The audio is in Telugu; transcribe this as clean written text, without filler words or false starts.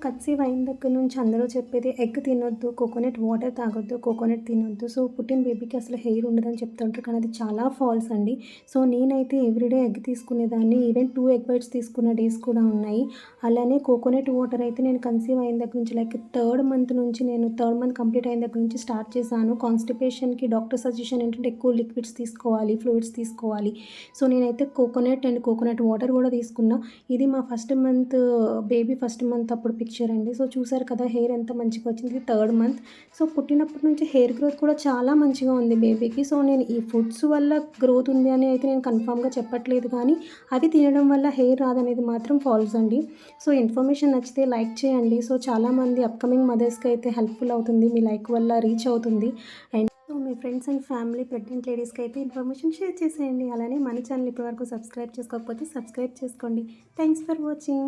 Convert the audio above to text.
కన్సీవ్ అయిన దగ్గర నుంచి అందరూ చెప్పేది ఎగ్ తినొద్దు, కోకోనట్ వాటర్ తాగొద్దు, కోకోనట్ తినొద్దు. సో, పుట్టిన బేబీకి అసలు హెయిర్ ఉండదని చెప్తుంటారు. కానీ అది చాలా ఫాల్స్ అండి. సో, నేనైతే ఎవ్రీడే ఎగ్ తీసుకునేదాన్ని. ఈవెన్ 2 ఎగ్ వైట్స్ తీసుకున్న డేస్ కూడా ఉన్నాయి. అలానే కోకోనట్ వాటర్ అయితే నేను కన్సీవ్ అయిన దగ్గర నుంచి థర్డ్ మంత్ నుంచి థర్డ్ మంత్ కంప్లీట్ అయిన దగ్గర నుంచి స్టార్ట్ చేశాను. కాన్‌స్టిపేషన్‌కి డాక్టర్ సజెషన్ ఏంటంటే ఎక్కువ లిక్విడ్స్ తీసుకోవాలి, ఫ్లూయిడ్స్ తీసుకోవాలి. సో, నేనైతే కోకోనట్ అండ్ కోకోనట్ వాటర్ కూడా తీసుకున్నా. ఇది మా బేబీ ఫస్ట్ మంత్ అప్పుడు పిక్చర్ అండి. సో, చూసారు కదా హెయిర్ ఎంత మంచిగా వచ్చింది. Third month. సో, పుట్టినప్పటి నుంచి హెయిర్ గ్రోత్ కూడా చాలా మంచిగా ఉంది బేబీకి. సో, నేను ఈ ఫుడ్స్ వల్ల గ్రోత్ ఉంది అని అయితే నేను కన్ఫర్మ్‌గా చెప్పట్లేదు, కానీ అవి తినడం వల్ల హెయిర్ రాదనేది మాత్రం ఫాల్స్ అండి. సో, ఇన్ఫర్మేషన్ నచ్చితే లైక్ చేయండి. సో, చాలామంది అప్‌కమింగ్ మదర్స్‌కి అయితే హెల్ప్‌ఫుల్ అవుతుంది. మీ లైక్ వల్ల రీచ్ అవుతుంది. And so, me friends and family pregnant లేడీస్‌కి అయితే ఇన్ఫర్మేషన్ షేర్ చేసేయండి. అలానే మన ఛానల్ ఇప్పటివరకు సబ్స్క్రైబ్ చేసుకోకపోతే సబ్స్క్రైబ్ చేసుకోండి. Thanks for watching.